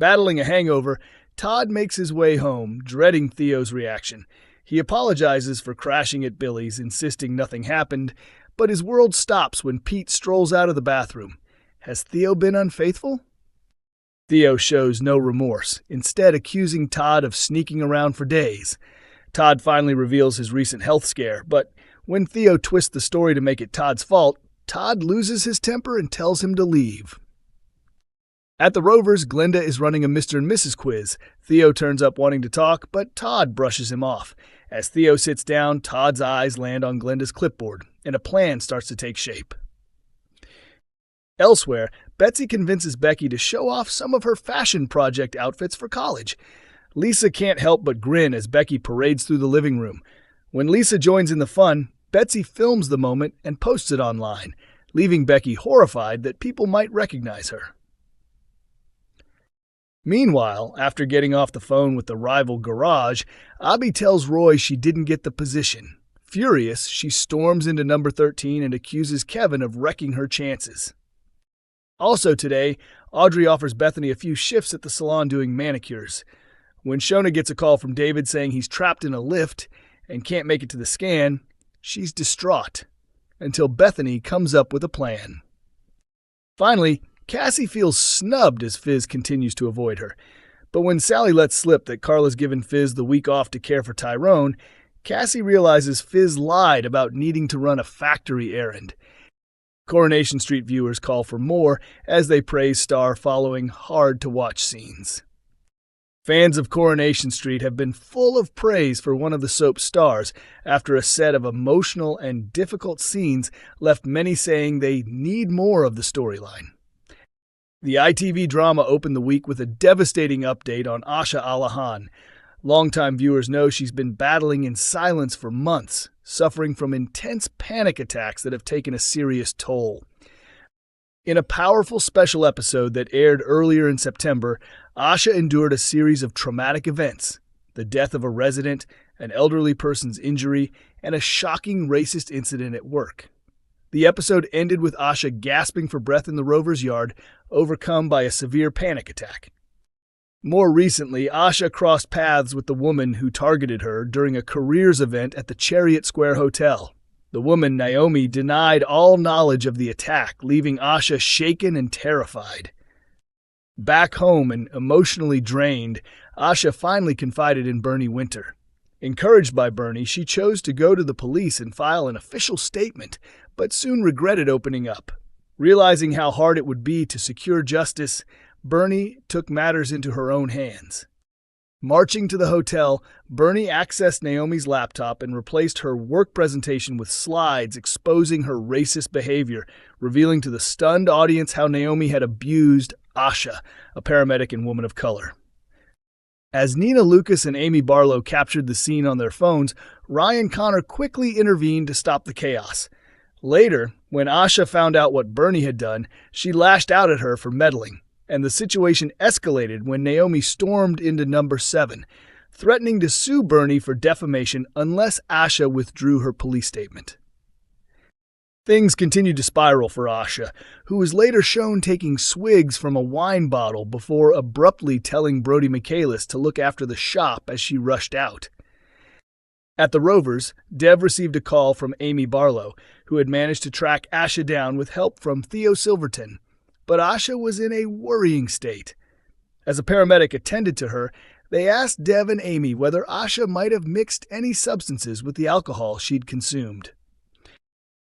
Battling a hangover, Todd makes his way home, dreading Theo's reaction. He apologizes for crashing at Billy's, insisting nothing happened, but his world stops when Pete strolls out of the bathroom. Has Theo been unfaithful? Theo shows no remorse, instead accusing Todd of sneaking around for days. Todd finally reveals his recent health scare, but when Theo twists the story to make it Todd's fault, Todd loses his temper and tells him to leave. At the Rovers, Glenda is running a Mr. and Mrs. quiz. Theo turns up wanting to talk, but Todd brushes him off. As Theo sits down, Todd's eyes land on Glenda's clipboard, and a plan starts to take shape. Elsewhere, Betsy convinces Becky to show off some of her fashion project outfits for college. Lisa can't help but grin as Becky parades through the living room. When Lisa joins in the fun, Betsy films the moment and posts it online, leaving Becky horrified that people might recognize her. Meanwhile, after getting off the phone with the rival garage, Abby tells Roy she didn't get the position. Furious, she storms into number 13 and accuses Kevin of wrecking her chances. Also today, Audrey offers Bethany a few shifts at the salon doing manicures. When Shona gets a call from David saying he's trapped in a lift and can't make it to the scan, she's distraught, until Bethany comes up with a plan. Finally, Cassie feels snubbed as Fizz continues to avoid her. But when Sally lets slip that Carla's given Fizz the week off to care for Tyrone, Cassie realizes Fizz lied about needing to run a factory errand. Coronation Street viewers call for more as they praise Star following hard-to-watch scenes. Fans of Coronation Street have been full of praise for one of the soap's stars after a set of emotional and difficult scenes left many saying they need more of the storyline. The ITV drama opened the week with a devastating update on Asha Alahan. Longtime viewers know she's been battling in silence for months, suffering from intense panic attacks that have taken a serious toll. In a powerful special episode that aired earlier in September, Asha endured a series of traumatic events: the death of a resident, an elderly person's injury, and a shocking racist incident at work. The episode ended with Asha gasping for breath in the Rovers' yard, overcome by a severe panic attack. More recently, Asha crossed paths with the woman who targeted her during a careers event at the Chariot Square Hotel. The woman, Naomi, denied all knowledge of the attack, leaving Asha shaken and terrified. Back home and emotionally drained, Asha finally confided in Bernie Winter. Encouraged by Bernie, she chose to go to the police and file an official statement, but soon regretted opening up. Realizing how hard it would be to secure justice, Bernie took matters into her own hands. Marching to the hotel, Bernie accessed Naomi's laptop and replaced her work presentation with slides exposing her racist behavior, revealing to the stunned audience how Naomi had abused Asha, a paramedic and woman of color. As Nina Lucas and Amy Barlow captured the scene on their phones, Ryan Connor quickly intervened to stop the chaos. Later, when Asha found out what Bernie had done, she lashed out at her for meddling, and the situation escalated when Naomi stormed into number 7, threatening to sue Bernie for defamation unless Asha withdrew her police statement. Things continued to spiral for Asha, who was later shown taking swigs from a wine bottle before abruptly telling Brody Michaelis to look after the shop as she rushed out. At the Rovers, Dev received a call from Amy Barlow, who had managed to track Asha down with help from Theo Silverton. But Asha was in a worrying state. As a paramedic attended to her, they asked Dev and Amy whether Asha might have mixed any substances with the alcohol she'd consumed.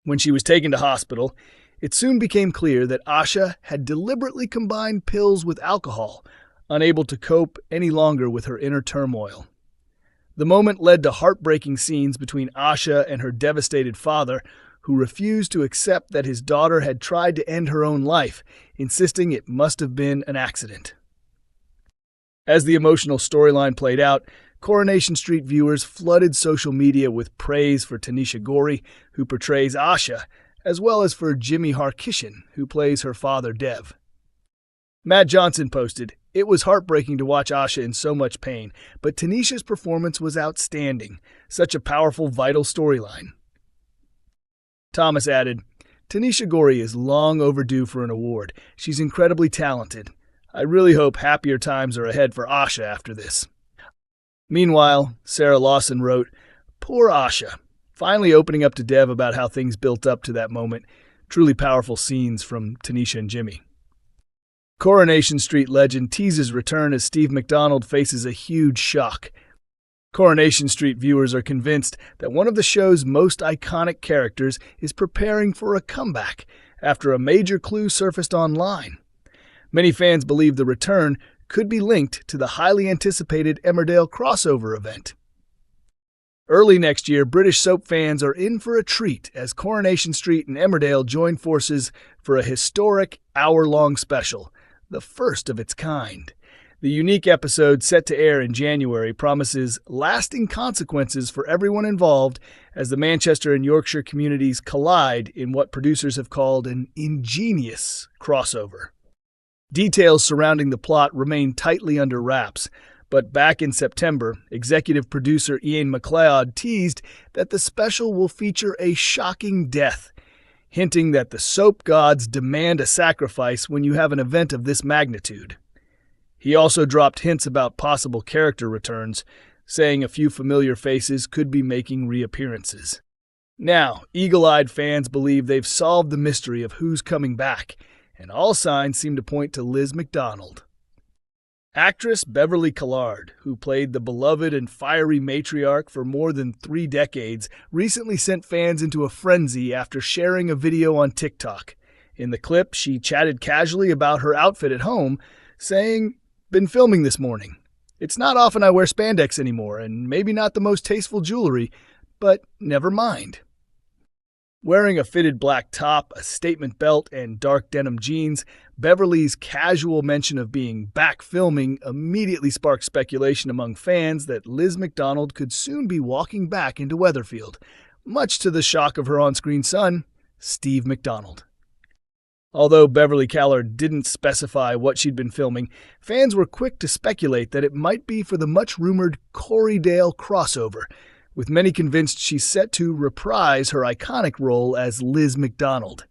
When she was taken to hospital, it soon became clear that Asha had deliberately combined pills with alcohol, unable to cope any longer with her inner turmoil. The moment led to heartbreaking scenes between Asha and her devastated father, who refused to accept that his daughter had tried to end her own life, insisting it must have been an accident. As the emotional storyline played out, Coronation Street viewers flooded social media with praise for Tanisha Gorey, who portrays Asha, as well as for Jimmy Harkishan, who plays her father Dev. Matt Johnson posted, "It was heartbreaking to watch Asha in so much pain, but Tanisha's performance was outstanding. Such a powerful, vital storyline." Thomas added, "Tanisha Gorey is long overdue for an award. She's incredibly talented. I really hope happier times are ahead for Asha after this. Meanwhile, Sarah Lawson wrote, "Poor Asha, finally opening up to Dev about how things built up to that moment. Truly powerful scenes from Tanisha and Jimmy." Coronation Street legend teases return as Steve McDonald faces a huge shock. Coronation Street viewers are convinced that one of the show's most iconic characters is preparing for a comeback after a major clue surfaced online. Many fans believe the return could be linked to the highly anticipated Emmerdale crossover event. Early next year, British soap fans are in for a treat as Coronation Street and Emmerdale join forces for a historic hour-long special, the first of its kind. The unique episode, set to air in January, promises lasting consequences for everyone involved as the Manchester and Yorkshire communities collide in what producers have called an ingenious crossover. Details surrounding the plot remain tightly under wraps, but back in September, executive producer Ian MacLeod teased that the special will feature a shocking death, hinting that the soap gods demand a sacrifice when you have an event of this magnitude. He also dropped hints about possible character returns, saying a few familiar faces could be making reappearances. Now, eagle-eyed fans believe they've solved the mystery of who's coming back, and all signs seem to point to Liz McDonald. Actress Beverly Collard, who played the beloved and fiery matriarch for more than 3 decades, recently sent fans into a frenzy after sharing a video on TikTok. In the clip, she chatted casually about her outfit at home, saying, "Been filming this morning. It's not often I wear spandex anymore, and maybe not the most tasteful jewelry, but never mind." Wearing a fitted black top, a statement belt, and dark denim jeans, Beverly's casual mention of being back filming immediately sparked speculation among fans that Liz McDonald could soon be walking back into Weatherfield, much to the shock of her on-screen son, Steve McDonald. Although Beverly Collard didn't specify what she'd been filming, fans were quick to speculate that it might be for the much-rumored Corrydale crossover, with many convinced she's set to reprise her iconic role as Liz McDonald.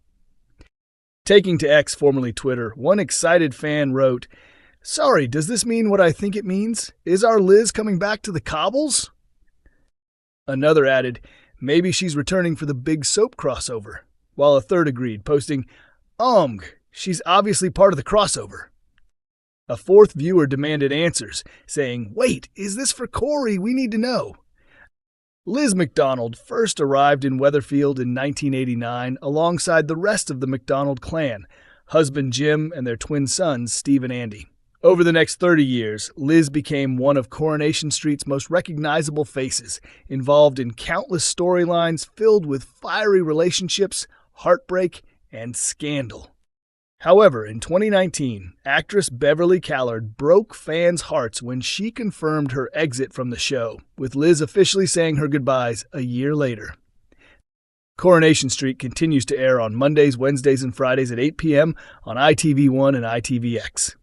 Taking to X, formerly Twitter, one excited fan wrote, "Sorry, does this mean what I think it means? Is our Liz coming back to the cobbles?" Another added, "Maybe she's returning for the big soap crossover," while a third agreed, posting, she's obviously part of the crossover." A fourth viewer demanded answers, saying, "Wait, is this for Corey? We need to know." Liz McDonald first arrived in Weatherfield in 1989 alongside the rest of the McDonald clan, husband Jim and their twin sons, Steve and Andy. Over the next 30 years, Liz became one of Coronation Street's most recognizable faces, involved in countless storylines filled with fiery relationships, heartbreak, and scandal. However, in 2019, actress Beverly Collard broke fans' hearts when she confirmed her exit from the show, with Liz officially saying her goodbyes a year later. Coronation Street continues to air on Mondays, Wednesdays, and Fridays at 8 p.m. on ITV1 and ITVX.